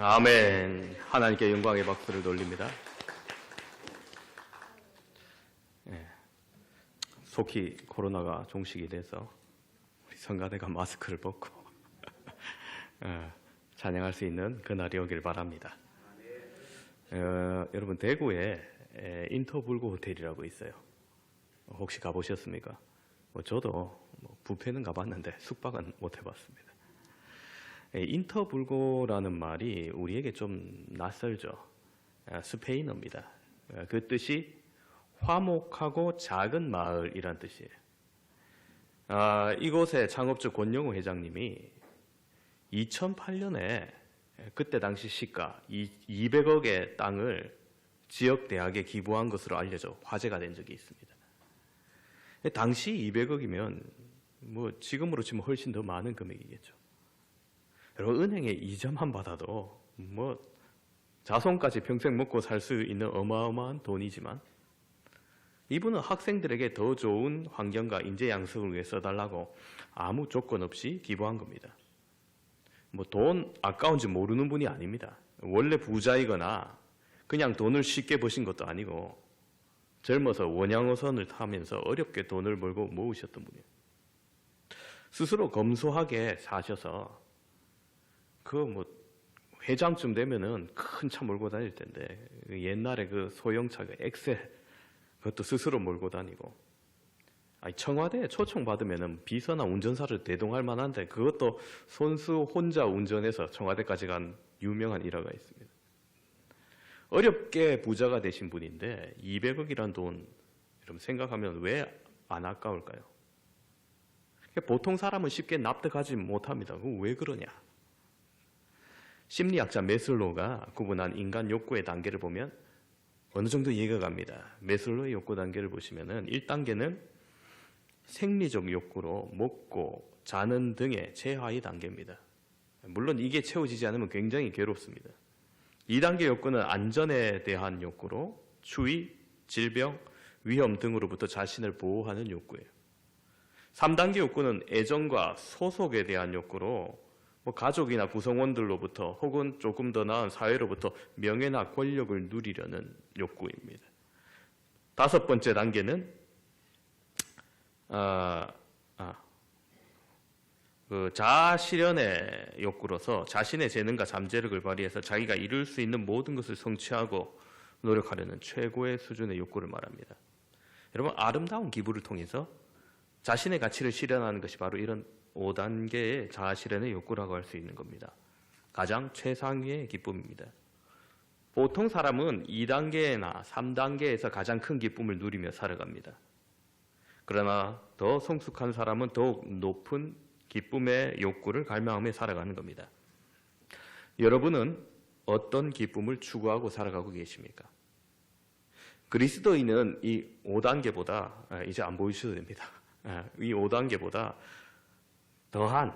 아멘. 하나님께 영광의 박수를 돌립니다. 속히 코로나가 종식이 돼서 우리 성가대가 마스크를 벗고 찬양할 수 있는 그날이 오길 바랍니다. 여러분, 대구에 인터불고 호텔이라고 있어요. 혹시 가보셨습니까? 저도 뷔페는 가봤는데 숙박은 못 해봤습니다. 인터불고라는 말이 우리에게 좀 낯설죠. 스페인어입니다. 그 뜻이 화목하고 작은 마을이란 뜻이에요. 이곳의 창업주 권영우 회장님이 2008년에 그때 당시 시가 200억의 땅을 지역 대학에 기부한 것으로 알려져 화제가 된 적이 있습니다. 당시 200억이면 지금으로 치면 훨씬 더 많은 금액이겠죠. 여러분, 은행에 이자만 받아도 자손까지 평생 먹고 살 수 있는 어마어마한 돈이지만 이분은 학생들에게 더 좋은 환경과 인재 양성을 위해 써달라고 아무 조건 없이 기부한 겁니다. 돈 아까운지 모르는 분이 아닙니다. 원래 부자이거나 그냥 돈을 쉽게 버신 것도 아니고 젊어서 원양어선을 타면서 어렵게 돈을 벌고 모으셨던 분이에요. 스스로 검소하게 사셔서 회장쯤 되면은 큰 차 몰고 다닐 텐데 옛날에 그 소형차 엑셀 그것도 스스로 몰고 다니고, 청와대에 초청 받으면은 비서나 운전사를 대동할 만한데 그것도 손수 혼자 운전해서 청와대까지 간 유명한 일화가 있습니다. 어렵게 부자가 되신 분인데 200억이란 돈 여러분 생각하면 왜 안 아까울까요? 보통 사람은 쉽게 납득하지 못합니다. 왜 그러냐? 심리학자 메슬로우가 구분한 인간 욕구의 단계를 보면 어느 정도 이해가 갑니다. 메슬로우의 욕구 단계를 보시면은 1단계는 생리적 욕구로 먹고 자는 등의 최하위 단계입니다. 물론 이게 채워지지 않으면 굉장히 괴롭습니다. 2단계 욕구는 안전에 대한 욕구로 추위, 질병, 위험 등으로부터 자신을 보호하는 욕구예요. 3단계 욕구는 애정과 소속에 대한 욕구로 가족이나 구성원들로부터 혹은 조금 더 나은 사회로부터 명예나 권력을 누리려는 욕구입니다. 5번째 단계는 자아실현의 욕구로서 자신의 재능과 잠재력을 발휘해서 자기가 이룰 수 있는 모든 것을 성취하고 노력하려는 최고의 수준의 욕구를 말합니다. 여러분, 아름다운 기부를 통해서 자신의 가치를 실현하는 것이 바로 이런 5단계의 자아실현의 욕구라고 할 수 있는 겁니다. 가장 최상위의 기쁨입니다. 보통 사람은 2단계나 3단계에서 가장 큰 기쁨을 누리며 살아갑니다. 그러나 더 성숙한 사람은 더욱 높은 기쁨의 욕구를 갈망하며 살아가는 겁니다. 여러분은 어떤 기쁨을 추구하고 살아가고 계십니까? 그리스도인은 이 5단계보다 이제 안 보이셔도 됩니다. 이 5단계보다 더한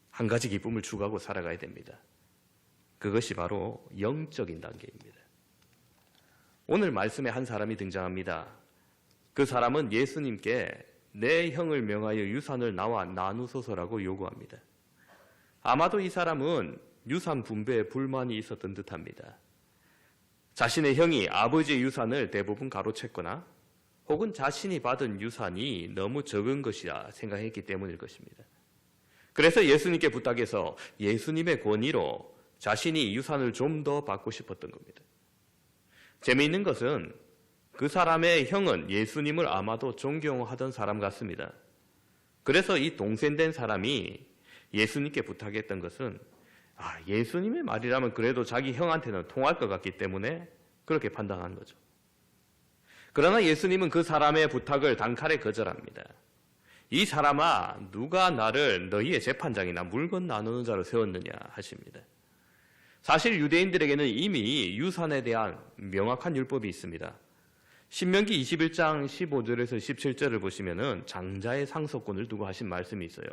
한 가지 기쁨을 추구하고 살아가야 됩니다. 그것이 바로 영적인 단계입니다. 오늘 말씀에 한 사람이 등장합니다. 그 사람은 예수님께 내 형을 명하여 유산을 나와 나누소서라고 요구합니다. 아마도 이 사람은 유산 분배에 불만이 있었던 듯합니다. 자신의 형이 아버지의 유산을 대부분 가로챘거나 혹은 자신이 받은 유산이 너무 적은 것이라 생각했기 때문일 것입니다. 그래서 예수님께 부탁해서 예수님의 권위로 자신이 유산을 좀 더 받고 싶었던 겁니다. 재미있는 것은 그 사람의 형은 예수님을 아마도 존경하던 사람 같습니다. 그래서 이 동생된 사람이 예수님께 부탁했던 것은 예수님의 말이라면 그래도 자기 형한테는 통할 것 같기 때문에 그렇게 판단한 거죠. 그러나 예수님은 그 사람의 부탁을 단칼에 거절합니다. 이 사람아, 누가 나를 너희의 재판장이나 물건 나누는 자로 세웠느냐 하십니다. 사실 유대인들에게는 이미 유산에 대한 명확한 율법이 있습니다. 신명기 21장 15절에서 17절을 보시면은 장자의 상속권을 두고 하신 말씀이 있어요.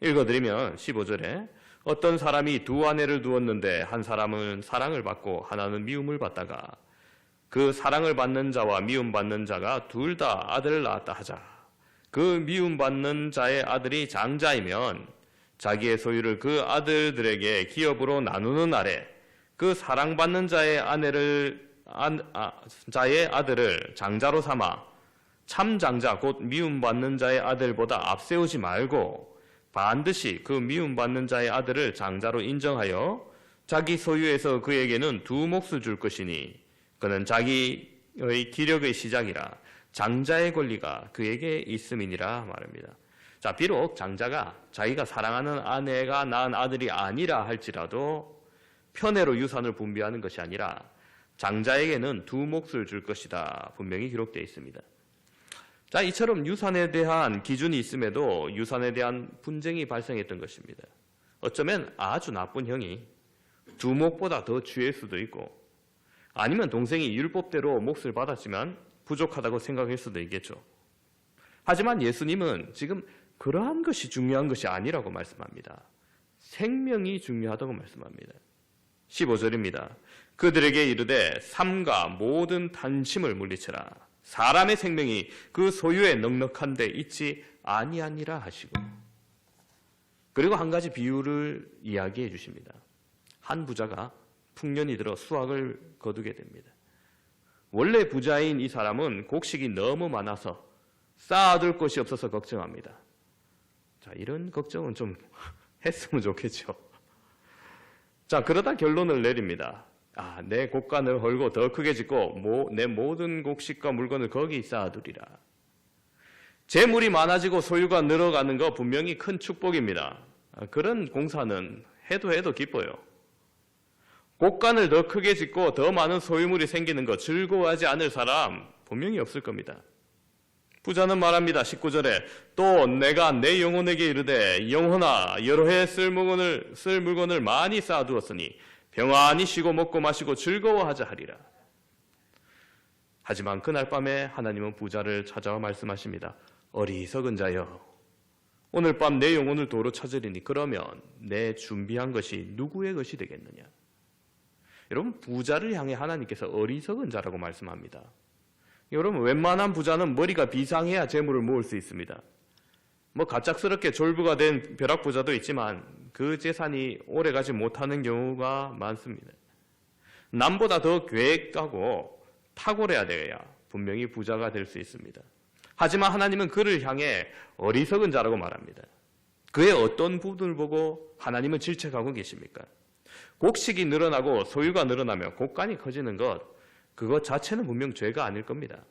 읽어드리면 15절에 어떤 사람이 두 아내를 두었는데 한 사람은 사랑을 받고 하나는 미움을 받다가 그 사랑을 받는 자와 미움받는 자가 둘 다 아들을 낳았다 하자. 그 미움받는 자의 아들이 장자이면 자기의 소유를 그 아들들에게 기업으로 나누는 아래 그 사랑받는 자의 자의 아들을 장자로 삼아 참 장자 곧 미움받는 자의 아들보다 앞세우지 말고 반드시 그 미움받는 자의 아들을 장자로 인정하여 자기 소유에서 그에게는 두 몫을 줄 것이니 그는 자기의 기력의 시작이라 장자의 권리가 그에게 있음이니라 말합니다. 자, 비록 장자가 자기가 사랑하는 아내가 낳은 아들이 아니라 할지라도 편애로 유산을 분배하는 것이 아니라 장자에게는 두 몫을 줄 것이다. 분명히 기록되어 있습니다. 자, 이처럼 유산에 대한 기준이 있음에도 유산에 대한 분쟁이 발생했던 것입니다. 어쩌면 아주 나쁜 형이 두 몫보다 더 취할 수도 있고 아니면 동생이 율법대로 몫을 받았지만 부족하다고 생각할 수도 있겠죠. 하지만 예수님은 지금 그러한 것이 중요한 것이 아니라고 말씀합니다. 생명이 중요하다고 말씀합니다. 15절입니다. 그들에게 이르되 삼가 모든 탄심을 물리쳐라. 사람의 생명이 그 소유에 넉넉한 데 있지 아니하니라 하시고 그리고 한 가지 비유를 이야기해 주십니다. 한 부자가 풍년이 들어 수확을 거두게 됩니다. 원래 부자인 이 사람은 곡식이 너무 많아서 쌓아둘 곳이 없어서 걱정합니다. 자, 이런 걱정은 좀 했으면 좋겠죠. 자, 그러다 결론을 내립니다. 내 곡간을 헐고 더 크게 짓고 내 모든 곡식과 물건을 거기 쌓아두리라. 재물이 많아지고 소유가 늘어가는 거 분명히 큰 축복입니다. 그런 공사는 해도 기뻐요. 곡간을 더 크게 짓고 더 많은 소유물이 생기는 거 즐거워하지 않을 사람 분명히 없을 겁니다. 부자는 말합니다. 19절에 또 내가 내 영혼에게 이르되 영혼아 여러 해 쓸 물건을 많이 쌓아두었으니 평안히 쉬고 먹고 마시고 즐거워하자 하리라. 하지만 그날 밤에 하나님은 부자를 찾아와 말씀하십니다. 어리석은 자여 오늘 밤 내 영혼을 도로 찾으리니 그러면 내 준비한 것이 누구의 것이 되겠느냐. 여러분 부자를 향해 하나님께서 어리석은 자라고 말씀합니다. 여러분 웬만한 부자는 머리가 비상해야 재물을 모을 수 있습니다. 갑작스럽게 졸부가 된 벼락부자도 있지만 그 재산이 오래가지 못하는 경우가 많습니다. 남보다 더 계획하고 탁월해야 돼야 분명히 부자가 될 수 있습니다. 하지만 하나님은 그를 향해 어리석은 자라고 말합니다. 그의 어떤 부분을 보고 하나님은 질책하고 계십니까? 곡식이 늘어나고 소유가 늘어나며 곡간이 커지는 그것 자체는 분명 죄가 아닐 겁니다.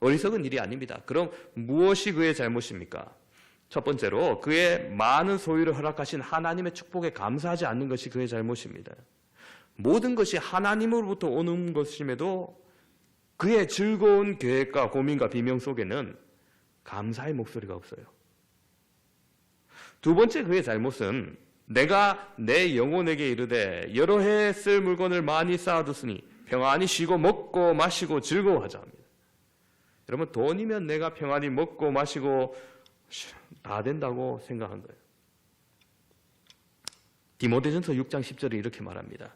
어리석은 일이 아닙니다. 그럼 무엇이 그의 잘못입니까? 첫 번째로 그의 많은 소유를 허락하신 하나님의 축복에 감사하지 않는 것이 그의 잘못입니다. 모든 것이 하나님으로부터 오는 것임에도 그의 즐거운 계획과 고민과 비명 속에는 감사의 목소리가 없어요. 두 번째 그의 잘못은 내가 내 영혼에게 이르되 여러 해 쓸 물건을 많이 쌓아두으니 평안히 쉬고 먹고 마시고 즐거워하자 합니다. 여러분 돈이면 내가 평안히 먹고 마시고 다 된다고 생각한 거예요. 디모데전서 6장 10절에 이렇게 말합니다.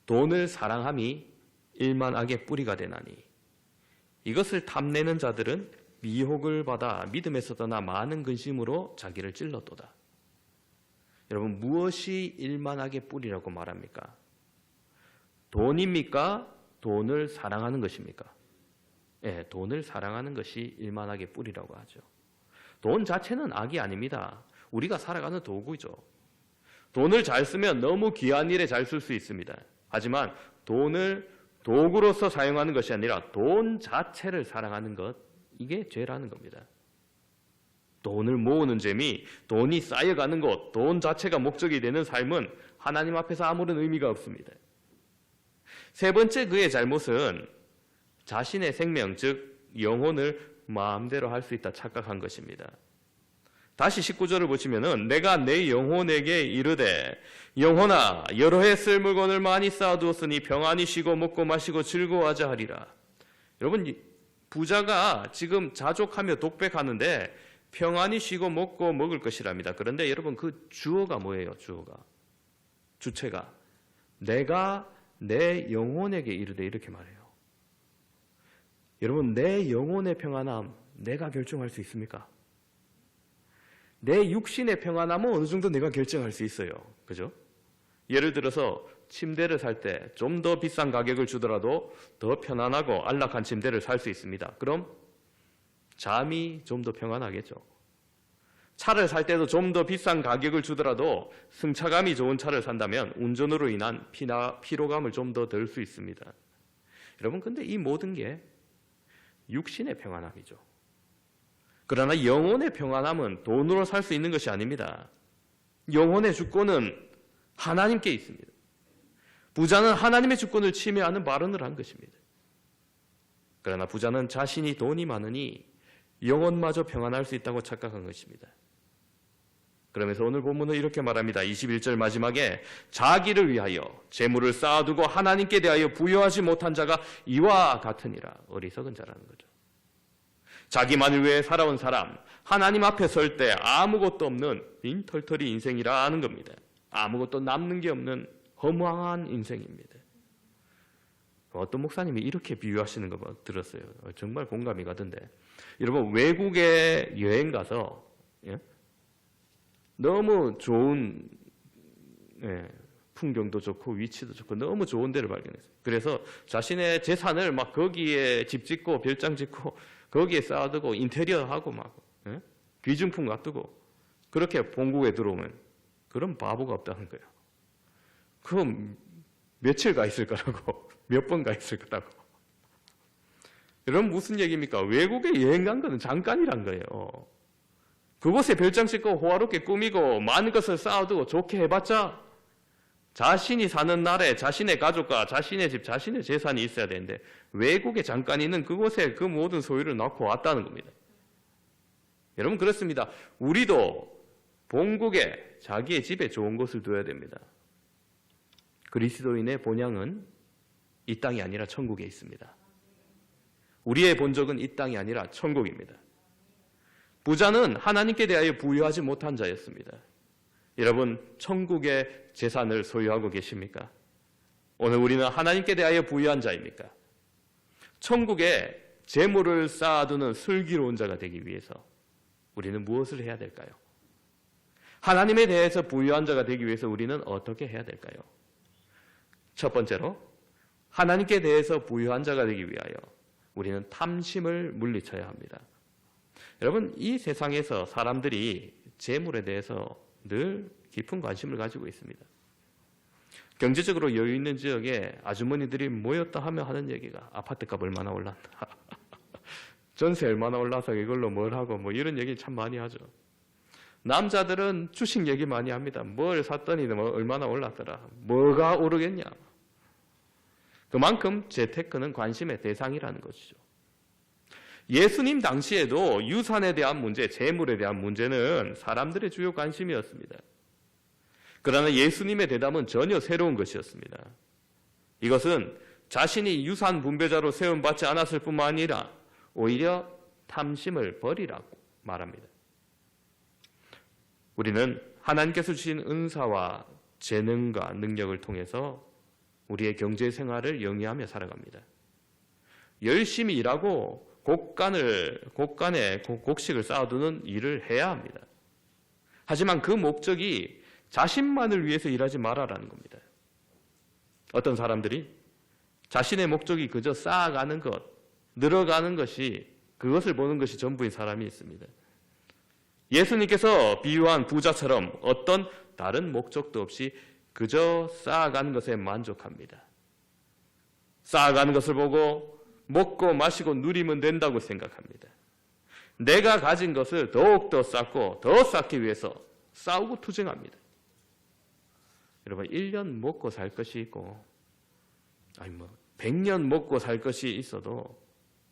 돈을 사랑함이 일만 악의 뿌리가 되나니 이것을 탐내는 자들은 미혹을 받아 믿음에서 떠나 많은 근심으로 자기를 찔렀도다. 여러분 무엇이 일만악의 뿌리라고 말합니까? 돈입니까? 돈을 사랑하는 것입니까? 예, 돈을 사랑하는 것이 일만악의 뿌리라고 하죠. 돈 자체는 악이 아닙니다. 우리가 살아가는 도구죠. 돈을 잘 쓰면 너무 귀한 일에 잘 쓸 수 있습니다. 하지만 돈을 도구로서 사용하는 것이 아니라 돈 자체를 사랑하는 것, 이게 죄라는 겁니다. 돈을 모으는 재미, 돈이 쌓여가는 것, 돈 자체가 목적이 되는 삶은 하나님 앞에서 아무런 의미가 없습니다. 세 번째 그의 잘못은 자신의 생명, 즉 영혼을 마음대로 할 수 있다 착각한 것입니다. 다시 19절을 보시면은 내가 내 영혼에게 이르되 영혼아 여러 해 쓸 물건을 많이 쌓아두었으니 평안히 쉬고 먹고 마시고 즐거워하자 하리라. 여러분 부자가 지금 자족하며 독백하는데 평안히 쉬고 먹고 먹을 것이랍니다. 그런데 여러분 그 주어가 뭐예요? 주체가 내가 내 영혼에게 이르되 이렇게 말해요. 여러분 내 영혼의 평안함 내가 결정할 수 있습니까? 내 육신의 평안함은 어느 정도 내가 결정할 수 있어요. 그죠? 예를 들어서 침대를 살 때 좀 더 비싼 가격을 주더라도 더 편안하고 안락한 침대를 살 수 있습니다. 그럼 잠이 좀 더 평안하겠죠. 차를 살 때도 좀 더 비싼 가격을 주더라도 승차감이 좋은 차를 산다면 운전으로 인한 피로감을 좀 더 덜 수 있습니다. 여러분, 근데 이 모든 게 육신의 평안함이죠. 그러나 영혼의 평안함은 돈으로 살 수 있는 것이 아닙니다. 영혼의 주권은 하나님께 있습니다. 부자는 하나님의 주권을 침해하는 발언을 한 것입니다. 그러나 부자는 자신이 돈이 많으니 영혼마저 평안할 수 있다고 착각한 것입니다. 그러면서 오늘 본문은 이렇게 말합니다. 21절 마지막에 자기를 위하여 재물을 쌓아두고 하나님께 대하여 부여하지 못한 자가 이와 같으니라. 어리석은 자라는 거죠. 자기만을 위해 살아온 사람, 하나님 앞에 설 때 아무것도 없는 빈털터리 인생이라 하는 겁니다. 아무것도 남는 게 없는 허무한 인생입니다. 어떤 목사님이 이렇게 비유하시는 거 들었어요. 정말 공감이 가던데. 여러분, 외국에 여행 가서 너무 좋은 풍경도 좋고 위치도 좋고 너무 좋은 데를 발견했어요. 그래서 자신의 재산을 막 거기에 집 짓고 별장 짓고 거기에 쌓아두고 인테리어하고 막 귀중품 놔두고 그렇게 본국에 들어오면 그런 바보가 없다는 거예요. 그럼 며칠 가 있을 거라고 몇 번 가 있을 거라고. 여러분, 무슨 얘기입니까? 외국에 여행 간 거는 잠깐이란 거예요. 그곳에 별장 짓고 호화롭게 꾸미고 많은 것을 쌓아두고 좋게 해봤자 자신이 사는 나라에 자신의 가족과 자신의 집, 자신의 재산이 있어야 되는데 외국에 잠깐 있는 그곳에 그 모든 소유를 넣고 왔다는 겁니다. 여러분, 그렇습니다. 우리도 본국에 자기의 집에 좋은 곳을 둬야 됩니다. 그리스도인의 본향은 이 땅이 아니라 천국에 있습니다. 우리의 본적은 이 땅이 아니라 천국입니다. 부자는 하나님께 대하여 부유하지 못한 자였습니다. 여러분, 천국의 재산을 소유하고 계십니까? 오늘 우리는 하나님께 대하여 부유한 자입니까? 천국에 재물을 쌓아두는 슬기로운 자가 되기 위해서 우리는 무엇을 해야 될까요? 하나님에 대해서 부유한 자가 되기 위해서 우리는 어떻게 해야 될까요? 첫 번째로, 하나님께 대해서 부유한 자가 되기 위하여 우리는 탐심을 물리쳐야 합니다. 여러분, 이 세상에서 사람들이 재물에 대해서 늘 깊은 관심을 가지고 있습니다. 경제적으로 여유 있는 지역에 아주머니들이 모였다 하면 하는 얘기가 아파트값 얼마나 올랐나, 전세 얼마나 올라서 이걸로 뭘 하고 뭐 이런 얘기 참 많이 하죠. 남자들은 주식 얘기 많이 합니다. 뭘 샀더니 뭐 얼마나 올랐더라, 뭐가 오르겠냐. 그만큼 재테크는 관심의 대상이라는 것이죠. 예수님 당시에도 유산에 대한 문제, 재물에 대한 문제는 사람들의 주요 관심이었습니다. 그러나 예수님의 대답은 전혀 새로운 것이었습니다. 이것은 자신이 유산 분배자로 세움받지 않았을 뿐만 아니라 오히려 탐심을 버리라고 말합니다. 우리는 하나님께서 주신 은사와 재능과 능력을 통해서 우리의 경제 생활을 영위하며 살아갑니다. 열심히 일하고 곡식을 쌓아두는 일을 해야 합니다. 하지만 그 목적이 자신만을 위해서 일하지 말아라는 겁니다. 어떤 사람들이 자신의 목적이 그저 쌓아가는 것, 늘어가는 것이, 그것을 보는 것이 전부인 사람이 있습니다. 예수님께서 비유한 부자처럼 어떤 다른 목적도 없이 그저 쌓아가는 것에 만족합니다. 쌓아가는 것을 보고 먹고 마시고 누리면 된다고 생각합니다. 내가 가진 것을 더욱더 쌓고 더 쌓기 위해서 싸우고 투쟁합니다. 여러분, 1년 먹고 살 것이 있고 100년 먹고 살 것이 있어도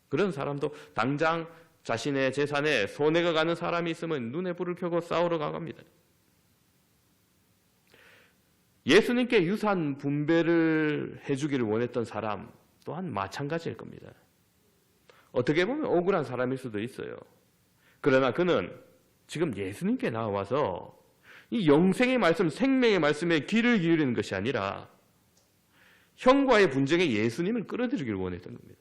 그런 사람도 당장 자신의 재산에 손해가 가는 사람이 있으면 눈에 불을 켜고 싸우러 가갑니다. 예수님께 유산 분배를 해주기를 원했던 사람 또한 마찬가지일 겁니다. 어떻게 보면 억울한 사람일 수도 있어요. 그러나 그는 지금 예수님께 나와서 이 영생의 말씀, 생명의 말씀에 귀를 기울이는 것이 아니라 형과의 분쟁에 예수님을 끌어들이기를 원했던 겁니다.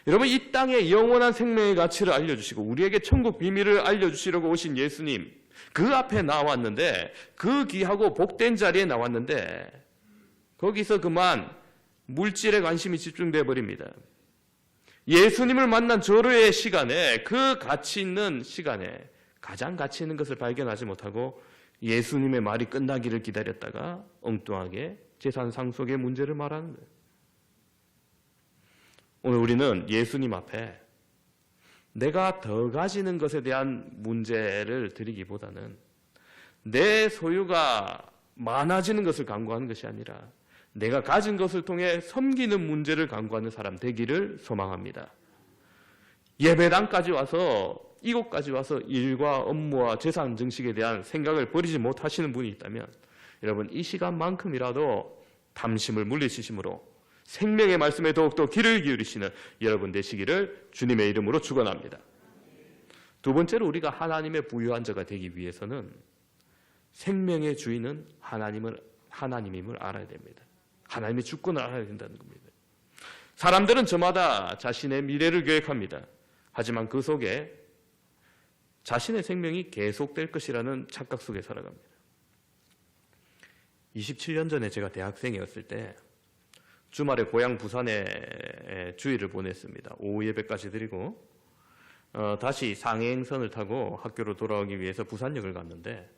여러분, 이 땅의 영원한 생명의 가치를 알려주시고 우리에게 천국 비밀을 알려주시려고 오신 예수님, 그 앞에 나왔는데, 그 귀하고 복된 자리에 나왔는데 거기서 그만 물질에 관심이 집중되어 버립니다. 예수님을 만난 절호의 시간에, 그 가치 있는 시간에 가장 가치 있는 것을 발견하지 못하고 예수님의 말이 끝나기를 기다렸다가 엉뚱하게 재산 상속의 문제를 말하는 거예요. 오늘 우리는 예수님 앞에 내가 더 가지는 것에 대한 문제를 드리기보다는 내 소유가 많아지는 것을 간구하는 것이 아니라 내가 가진 것을 통해 섬기는 문제를 간구하는 사람 되기를 소망합니다. 예배당까지 와서, 이곳까지 와서 일과 업무와 재산 증식에 대한 생각을 버리지 못하시는 분이 있다면 여러분, 이 시간만큼이라도 탐심을 물리치심으로 생명의 말씀에 더욱더 귀를 기울이시는 여러분 되시기를 주님의 이름으로 축원합니다. 두 번째로, 우리가 하나님의 부유한 자가 되기 위해서는 생명의 주인은 하나님임을 알아야 됩니다. 하나님의 주권을 알아야 된다는 겁니다. 사람들은 저마다 자신의 미래를 계획합니다. 하지만 그 속에 자신의 생명이 계속될 것이라는 착각 속에 살아갑니다. 27년 전에 제가 대학생이었을 때 주말에 고향 부산에 주일을 보냈습니다. 오후 예배까지 드리고 다시 상해행선을 타고 학교로 돌아오기 위해서 부산역을 갔는데,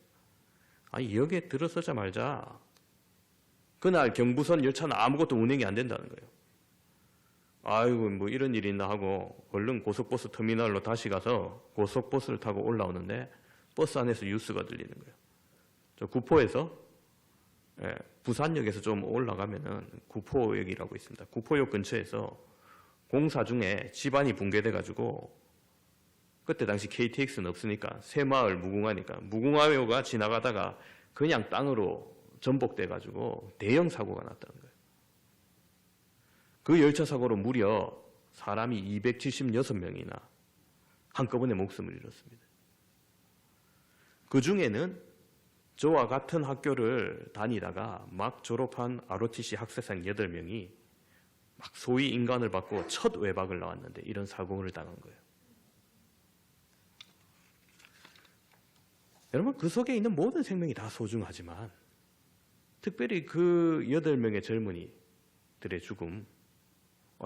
역에 들어서자마자 그날 경부선 열차는 아무것도 운행이 안 된다는 거예요. 아이고, 뭐 이런 일이 있나 하고 얼른 고속버스 터미널로 다시 가서 고속버스를 타고 올라오는데 버스 안에서 뉴스가 들리는 거예요. 저 구포에서, 부산역에서 좀 올라가면은 구포역이라고 있습니다. 구포역 근처에서 공사 중에 집안이 붕괴돼가지고, 그때 당시 KTX는 없으니까 새마을 무궁화니까 무궁화호가 지나가다가 그냥 땅으로 전복돼가지고 대형 사고가 났다는 거예요. 그 열차 사고로 무려 사람이 276명이나 한꺼번에 목숨을 잃었습니다. 그 중에는 저와 같은 학교를 다니다가 막 졸업한 ROTC 학생상 8명이 막 소위 인간을 받고 첫 외박을 나왔는데 이런 사고를 당한 거예요. 여러분, 그 속에 있는 모든 생명이 다 소중하지만 특별히 그 8명의 젊은이들의 죽음,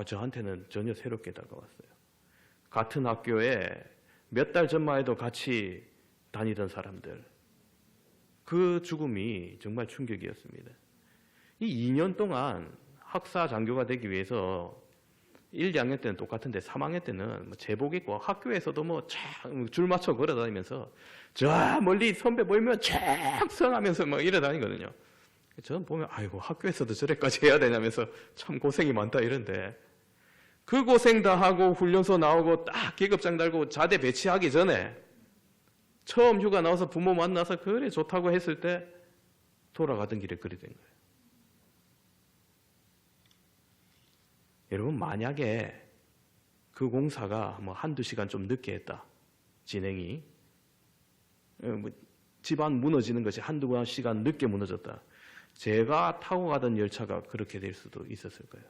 저한테는 전혀 새롭게 다가왔어요. 같은 학교에 몇 달 전만 해도 같이 다니던 사람들, 그 죽음이 정말 충격이었습니다. 이 2년 동안 학사 장교가 되기 위해서 1, 2학년 때는 똑같은데 3학년 때는 제복 입고 학교에서도 줄 맞춰 걸어다니면서 저 멀리 선배 보이면 착성하면서 이래 다니거든요. 저는 보면 아이고, 학교에서도 저래까지 해야 되냐면서 참 고생이 많다 이런데, 그 고생 다 하고 훈련소 나오고 딱 계급장 달고 자대 배치하기 전에 처음 휴가 나와서 부모 만나서 그래 좋다고 했을 때 돌아가던 길에 그리 된 거예요. 여러분, 만약에 그 공사가 한두 시간 좀 늦게 했다, 진행이, 집안 무너지는 것이 한두 시간 늦게 무너졌다, 제가 타고 가던 열차가 그렇게 될 수도 있었을 거예요.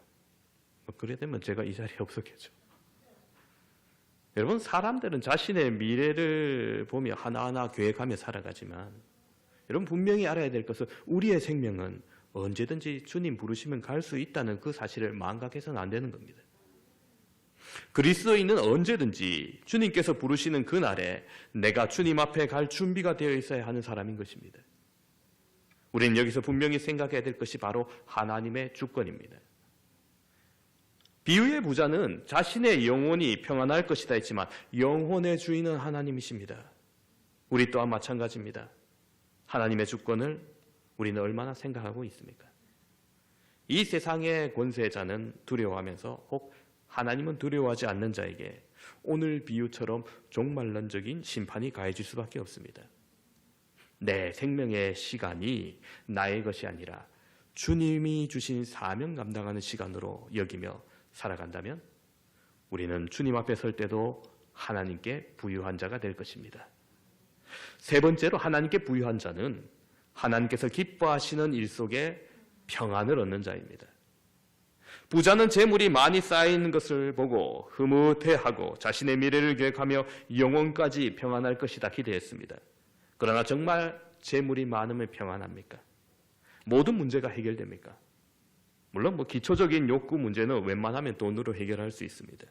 그래 되면 제가 이 자리에 없었겠죠. 여러분, 사람들은 자신의 미래를 보며 하나하나 계획하며 살아가지만 여러분, 분명히 알아야 될 것은 우리의 생명은 언제든지 주님 부르시면 갈 수 있다는 그 사실을 망각해서는 안 되는 겁니다. 그리스도인은 언제든지 주님께서 부르시는 그날에 내가 주님 앞에 갈 준비가 되어 있어야 하는 사람인 것입니다. 우리는 여기서 분명히 생각해야 될 것이 바로 하나님의 주권입니다. 비유의 부자는 자신의 영혼이 평안할 것이다 했지만 영혼의 주인은 하나님이십니다. 우리 또한 마찬가지입니다. 하나님의 주권을 우리는 얼마나 생각하고 있습니까? 이 세상의 권세자는 두려워하면서 혹 하나님은 두려워하지 않는 자에게 오늘 비유처럼 종말론적인 심판이 가해질 수밖에 없습니다. 내 생명의 시간이 나의 것이 아니라 주님이 주신 사명 감당하는 시간으로 여기며 살아간다면 우리는 주님 앞에 설 때도 하나님께 부유한 자가 될 것입니다. 세 번째로, 하나님께 부유한 자는 하나님께서 기뻐하시는 일 속에 평안을 얻는 자입니다. 부자는 재물이 많이 쌓이는 것을 보고 흐뭇해하고 자신의 미래를 계획하며 영원까지 평안할 것이다 기대했습니다. 그러나 정말 재물이 많으면 평안합니까? 모든 문제가 해결됩니까? 물론 기초적인 욕구 문제는 웬만하면 돈으로 해결할 수 있습니다.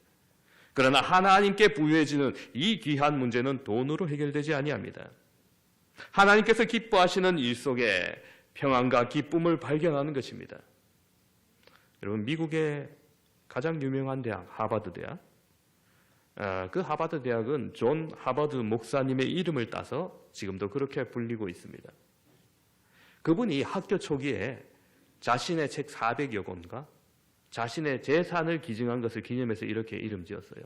그러나 하나님께 부유해지는 이 귀한 문제는 돈으로 해결되지 아니합니다. 하나님께서 기뻐하시는 일 속에 평안과 기쁨을 발견하는 것입니다. 여러분, 미국의 가장 유명한 대학, 하버드 대학. 그 하버드 대학은 존 하버드 목사님의 이름을 따서 지금도 그렇게 불리고 있습니다. 그분이 학교 초기에 자신의 책 400여 권과 자신의 재산을 기증한 것을 기념해서 이렇게 이름 지었어요.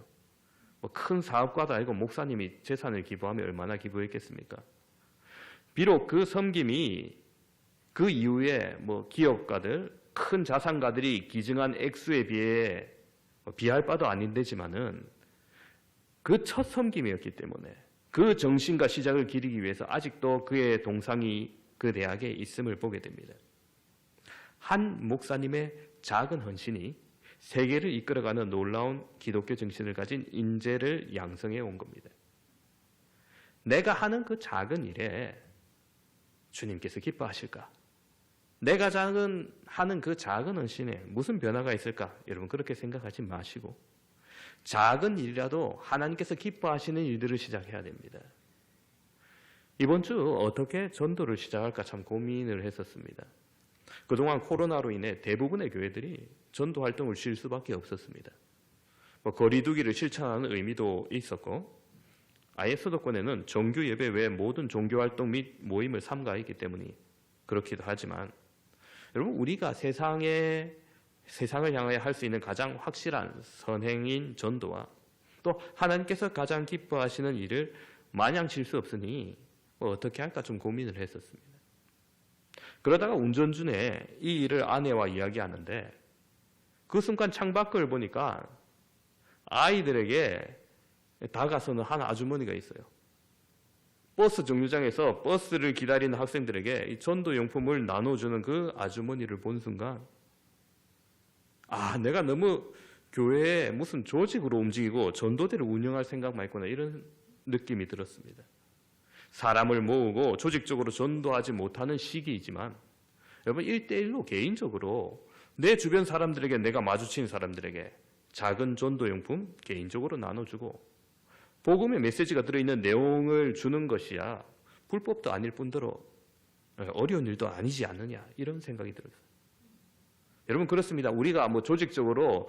큰 사업가도 아니고 목사님이 재산을 기부하면 얼마나 기부했겠습니까? 비록 그 섬김이 그 이후에 기업가들, 큰 자산가들이 기증한 액수에 비해 비할 바도 아닌데지만은 그 첫 섬김이었기 때문에 그 정신과 시작을 기리기 위해서 아직도 그의 동상이 그 대학에 있음을 보게 됩니다. 한 목사님의 작은 헌신이 세계를 이끌어가는 놀라운 기독교 정신을 가진 인재를 양성해 온 겁니다. 내가 하는 그 작은 일에 주님께서 기뻐하실까? 내가 하는 그 작은 헌신에 무슨 변화가 있을까? 여러분, 그렇게 생각하지 마시고 작은 일이라도 하나님께서 기뻐하시는 일들을 시작해야 됩니다. 이번 주 어떻게 전도를 시작할까 참 고민을 했었습니다. 그동안 코로나로 인해 대부분의 교회들이 전도 활동을 쉴 수밖에 없었습니다. 거리 두기를 실천하는 의미도 있었고, 아예 수도권에는 정규 예배 외 모든 종교 활동 및 모임을 삼가했기 때문에 그렇기도 하지만, 여러분, 우리가 세상을 향하여 할 수 있는 가장 확실한 선행인 전도와 또 하나님께서 가장 기뻐하시는 일을 마냥 칠 수 없으니 어떻게 할까 좀 고민을 했었습니다. 그러다가 운전 중에 이 일을 아내와 이야기하는데 그 순간 창밖을 보니까 아이들에게 다가서는 한 아주머니가 있어요. 버스 정류장에서 버스를 기다리는 학생들에게 이 전도용품을 나눠주는 그 아주머니를 본 순간, 내가 너무 교회에 무슨 조직으로 움직이고 전도대를 운영할 생각만 했구나, 이런 느낌이 들었습니다. 사람을 모으고 조직적으로 전도하지 못하는 시기이지만 여러분, 1대1로 개인적으로 내 주변 사람들에게, 내가 마주친 사람들에게 작은 전도용품 개인적으로 나눠주고 복음의 메시지가 들어있는 내용을 주는 것이야 불법도 아닐 뿐더러 어려운 일도 아니지 않느냐, 이런 생각이 들었어요. 여러분, 그렇습니다. 우리가 조직적으로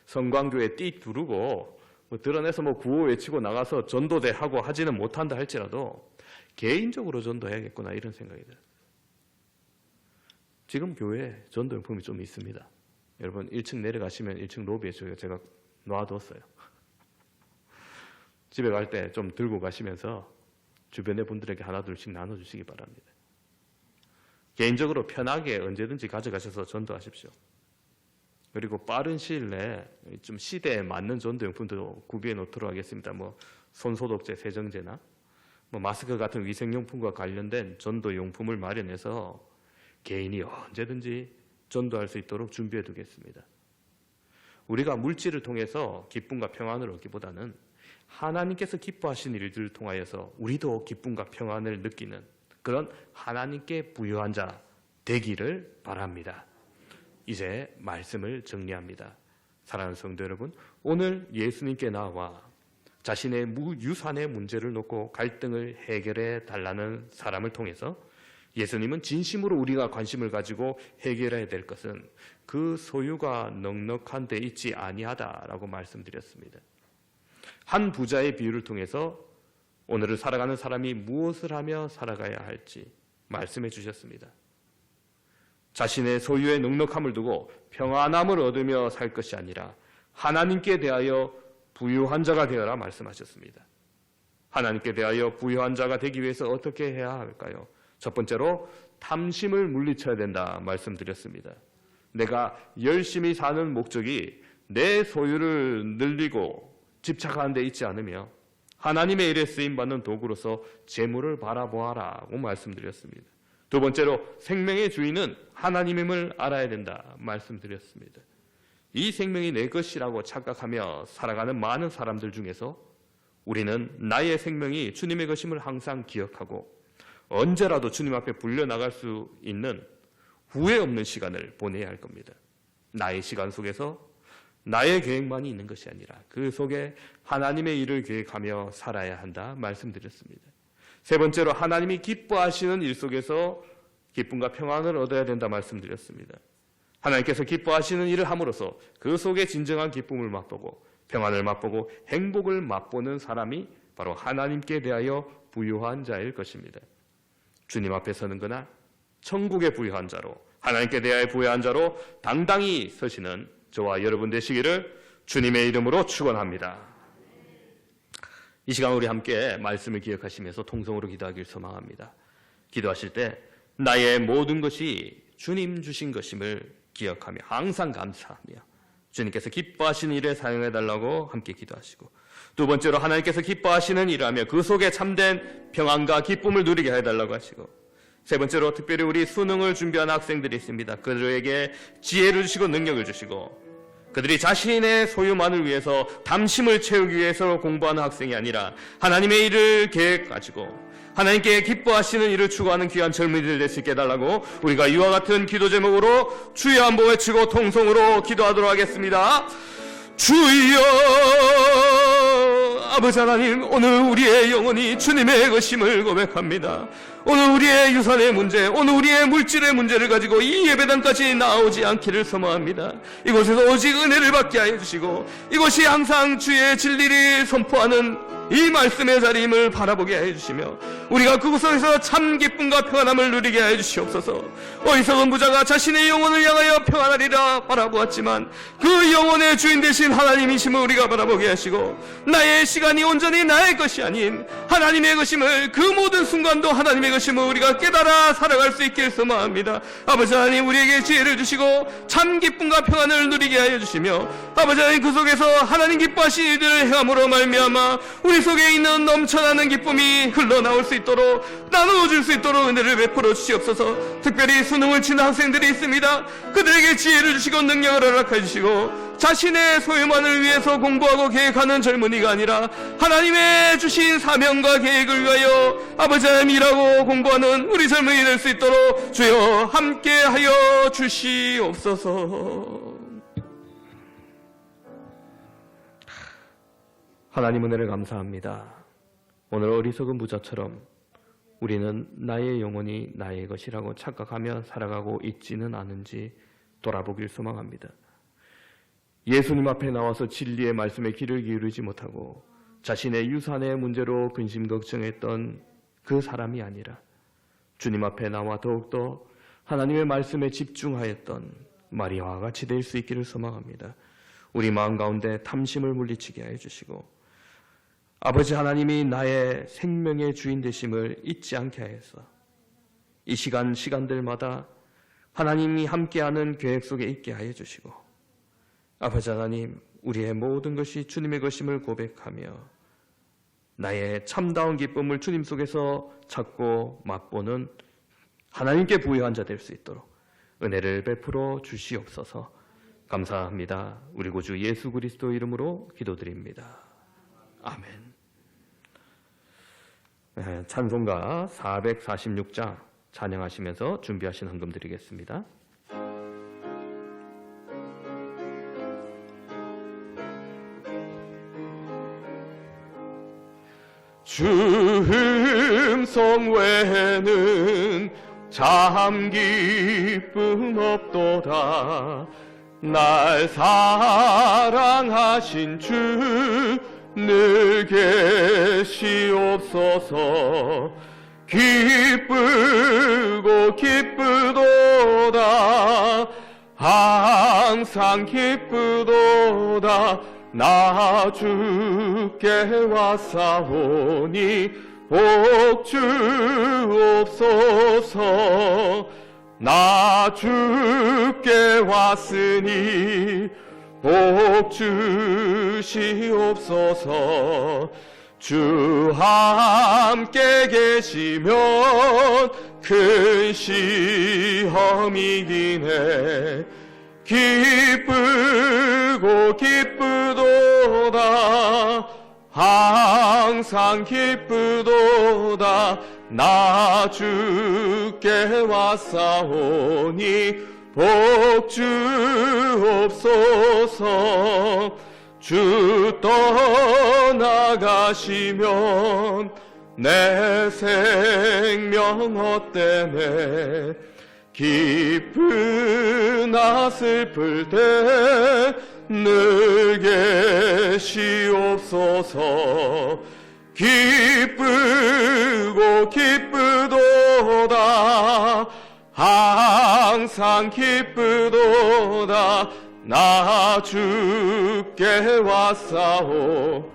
성광교회 띠 두르고 드러내서 구호 외치고 나가서 전도대 하고 하지는 못한다 할지라도 개인적으로 전도해야겠구나, 이런 생각이 들어요. 지금 교회에 전도용품이 좀 있습니다. 여러분, 1층 내려가시면 1층 로비에 제가 놔뒀어요. 집에 갈 때 좀 들고 가시면서 주변의 분들에게 하나 둘씩 나눠주시기 바랍니다. 개인적으로 편하게 언제든지 가져가셔서 전도하십시오. 그리고 빠른 시일 내에 좀 시대에 맞는 전도용품도 구비해 놓도록 하겠습니다. 손소독제, 세정제나 마스크 같은 위생용품과 관련된 전도용품을 마련해서 개인이 언제든지 전도할 수 있도록 준비해 두겠습니다. 우리가 물질을 통해서 기쁨과 평안을 얻기보다는 하나님께서 기뻐하신 일들을 통하여서 우리도 기쁨과 평안을 느끼는 그런 하나님께 부유한 자 되기를 바랍니다. 이제 말씀을 정리합니다. 사랑하는 성도 여러분, 오늘 예수님께 나와 자신의 유산의 문제를 놓고 갈등을 해결해 달라는 사람을 통해서 예수님은 진심으로 우리가 관심을 가지고 해결해야 될 것은 그 소유가 넉넉한 데 있지 아니하다라고 말씀드렸습니다. 한 부자의 비유를 통해서 오늘을 살아가는 사람이 무엇을 하며 살아가야 할지 말씀해 주셨습니다. 자신의 소유의 넉넉함을 두고 평안함을 얻으며 살 것이 아니라 하나님께 대하여 부유한 자가 되어라 말씀하셨습니다. 하나님께 대하여 부유한 자가 되기 위해서 어떻게 해야 할까요? 첫 번째로 탐심을 물리쳐야 된다 말씀드렸습니다. 내가 열심히 사는 목적이 내 소유를 늘리고 집착하는 데 있지 않으며 하나님의 일에 쓰임받는 도구로서 재물을 바라보아라고 말씀드렸습니다. 두 번째로 생명의 주인은 하나님임을 알아야 된다 말씀드렸습니다. 이 생명이 내 것이라고 착각하며 살아가는 많은 사람들 중에서 우리는 나의 생명이 주님의 것임을 항상 기억하고 언제라도 주님 앞에 불려나갈 수 있는 후회 없는 시간을 보내야 할 겁니다. 나의 시간 속에서 나의 계획만이 있는 것이 아니라 그 속에 하나님의 일을 계획하며 살아야 한다 말씀드렸습니다. 세 번째로 하나님이 기뻐하시는 일 속에서 기쁨과 평안을 얻어야 된다 말씀드렸습니다. 하나님께서 기뻐하시는 일을 함으로써 그 속에 진정한 기쁨을 맛보고 평안을 맛보고 행복을 맛보는 사람이 바로 하나님께 대하여 부유한 자일 것입니다. 주님 앞에 서는 그날 천국의 부유한 자로 하나님께 대하여 부유한 자로 당당히 서시는 저와 여러분 되시기를 주님의 이름으로 축원합니다. 이 시간 우리 함께 말씀을 기억하시면서 통성으로 기도하길 소망합니다. 기도하실 때 나의 모든 것이 주님 주신 것임을 기억하며 항상 감사하며 주님께서 기뻐하시는 일에 사용해달라고 함께 기도하시고, 두 번째로 하나님께서 기뻐하시는 일을 하며 그 속에 참된 평안과 기쁨을 누리게 해달라고 하시고, 세 번째로 특별히 우리 수능을 준비하는 학생들이 있습니다. 그들에게 지혜를 주시고 능력을 주시고, 그들이 자신의 소유만을 위해서 담심을 채우기 위해서 공부하는 학생이 아니라 하나님의 일을 계획 가지고 하나님께 기뻐하시는 일을 추구하는 귀한 젊은이들 될 수 있게 해달라고 우리가 이와 같은 기도 제목으로 주여 한번 외치고 통성으로 기도하도록 하겠습니다. 주여, 아버지 하나님, 오늘 우리의 영혼이 주님의 것임을 고백합니다. 오늘 우리의 유산의 문제, 오늘 우리의 물질의 문제를 가지고 이 예배당까지 나오지 않기를 소망합니다. 이곳에서 오직 은혜를 받게 하여 주시고 이곳이 항상 주의 진리를 선포하는 이 말씀의 자리임을 바라보게 하여 주시며 우리가 그곳에서 참 기쁨과 평안함을 누리게 하여 주시옵소서. 어리석은 부자가 자신의 영혼을 향하여 평안하리라 바라보았지만 그 영혼의 주인 되신 하나님이심을 우리가 바라보게 하시고 나의 시간이 온전히 나의 것이 아닌 하나님의 것임을, 그 모든 순간도 하나님의 것임을 우리가 깨달아 살아갈 수 있게 소망합니다. 아버지 하나님, 우리에게 지혜를 주시고 참 기쁨과 평안을 누리게 하여 주시며 아버지 하나님, 그 속에서 하나님 기뻐하신 일들을 행함으로 말미암아 우리 속에 있는 넘쳐나는 기쁨이 흘러나올 수 있도록, 나누어줄 수 있도록 은혜를 베풀어 주시옵소서. 특별히 수능을 치는 학생들이 있습니다. 그들에게 지혜를 주시고 능력을 허락해 주시고 자신의 소유만을 위해서 공부하고 계획하는 젊은이가 아니라 하나님의 주신 사명과 계획을 위하여 아버지 하나님 일하고 공부하는 우리 젊은이 될 수 있도록 주여 함께하여 주시옵소서. 하나님 은혜를 감사합니다. 오늘 어리석은 부자처럼 우리는 나의 영혼이 나의 것이라고 착각하며 살아가고 있지는 않은지 돌아보길 소망합니다. 예수님 앞에 나와서 진리의 말씀에 귀를 기울이지 못하고 자신의 유산의 문제로 근심 걱정했던 그 사람이 아니라 주님 앞에 나와 더욱더 하나님의 말씀에 집중하였던 마리아와 같이 될 수 있기를 소망합니다. 우리 마음 가운데 탐심을 물리치게 하여 주시고 아버지 하나님이 나의 생명의 주인 되심을 잊지 않게 하여서 이 시간들마다 하나님이 함께하는 계획 속에 있게 하여 주시고 아버지 하나님, 우리의 모든 것이 주님의 것임을 고백하며 나의 참다운 기쁨을 주님 속에서 찾고 맛보는 하나님께 부유한 자 될 수 있도록 은혜를 베풀어 주시옵소서. 감사합니다. 우리 구주 예수 그리스도 이름으로 기도드립니다. 아멘. 찬송가 446장 찬양하시면서 준비하신 헌금 드리겠습니다. 주 음성 외에는 참 기쁨 없도다. 날 사랑하신 주 늘 계시옵소서. 기쁘고 기쁘도다. 항상 기쁘도다. 나 주께 왔사오니 복 주옵소서. 나 주께 왔으니 복 주시옵소서. 주 함께 계시면 큰 시험이긴 해. 기쁘고 기쁘도다 항상 기쁘도다 나 주께 왔사오니 복 주옵소서 주 떠나가시면 내 생명 헛되네 기쁘나 슬플 때 늘 계시옵소서 기쁘고 기쁘도다 항상 기쁘도다 나 주께 왔사오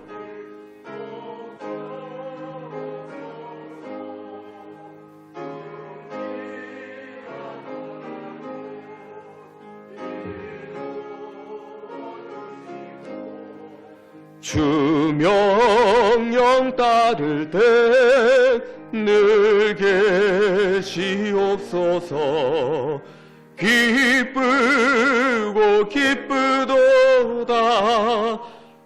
주 명령 따를 때 늘 계시옵소서 기쁘고 기쁘도다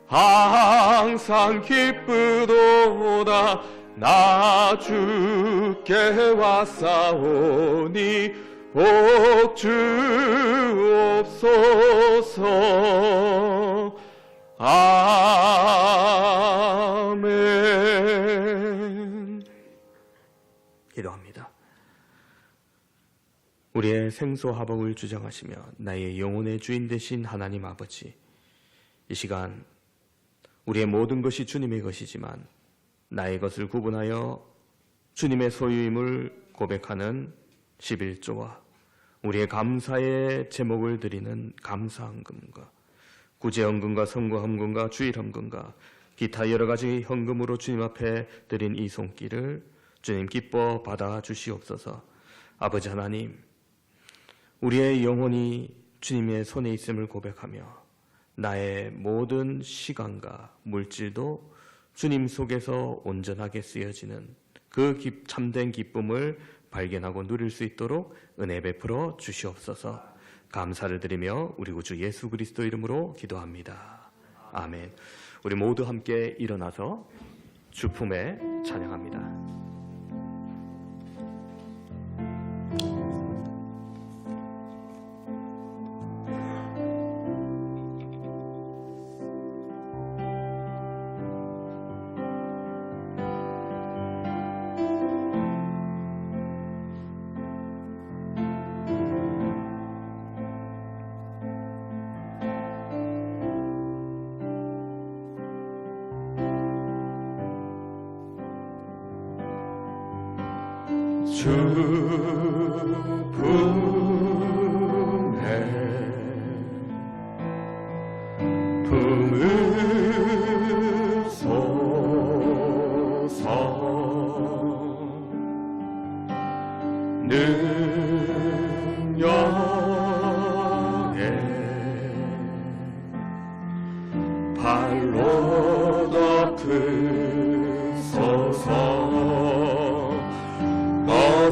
항상 기쁘도다 나 주께 왔사오니 복 주옵소서 아멘. 기도합니다. 우리의 생소하복을 주장하시며 나의 영혼의 주인 되신 하나님 아버지, 이 시간 우리의 모든 것이 주님의 것이지만 나의 것을 구분하여 주님의 소유임을 고백하는 11조와 우리의 감사의 제목을 드리는 감사헌금과 구제헌금과 성거헌금과 주일헌금과 기타 여러 가지 헌금으로 주님 앞에 드린 이 손길을 주님 기뻐 받아 주시옵소서. 아버지 하나님, 우리의 영혼이 주님의 손에 있음을 고백하며 나의 모든 시간과 물질도 주님 속에서 온전하게 쓰여지는 그 참된 기쁨을 발견하고 누릴 수 있도록 은혜 베풀어 주시옵소서. 감사를 드리며 우리 구주 예수 그리스도 이름으로 기도합니다. 아멘. 우리 모두 함께 일어나서 주품에 찬양합니다. 주품에 품으소서 능력에 발로 덮으소서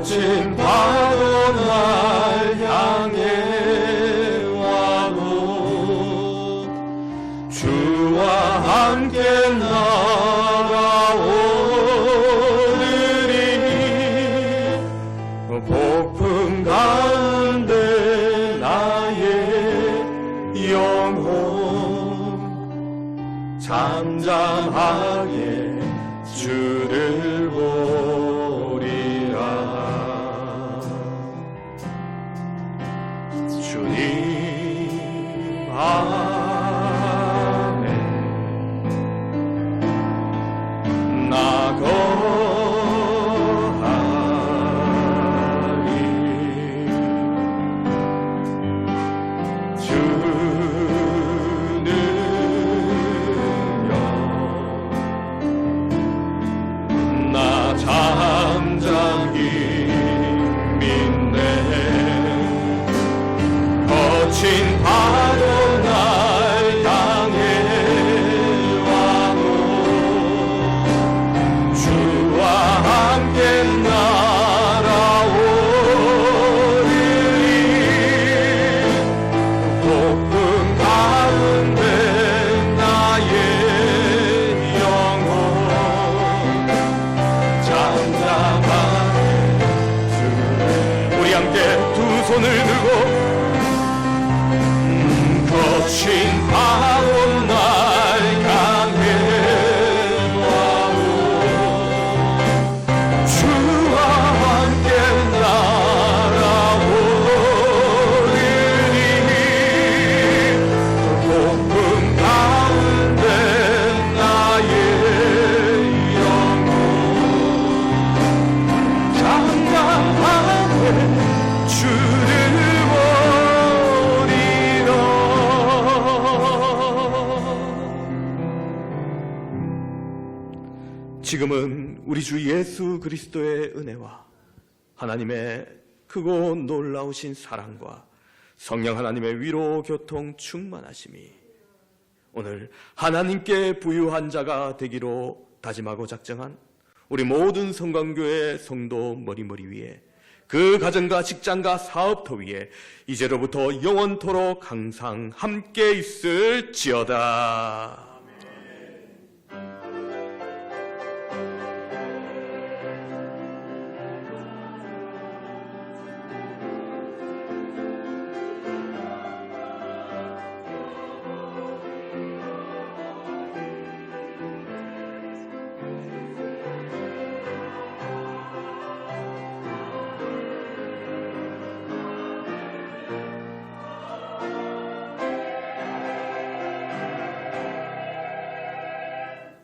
거친 파도 날 향해 와도 주와 함께 날아오르리 폭풍 가운데 나의 영혼 잠잠하게 주를 주님 안에 나 거하리 주는 나 잠잠히 믿네 거친 파도 나 지금은 우리 주 예수 그리스도의 은혜와 하나님의 크고 놀라우신 사랑과 성령 하나님의 위로 교통 충만하심이 오늘 하나님께 부유한 자가 되기로 다짐하고 작정한 우리 모든 성광교회 성도 머리머리 위에 그 가정과 직장과 사업터 위에 이제로부터 영원토록 항상 함께 있을지어다.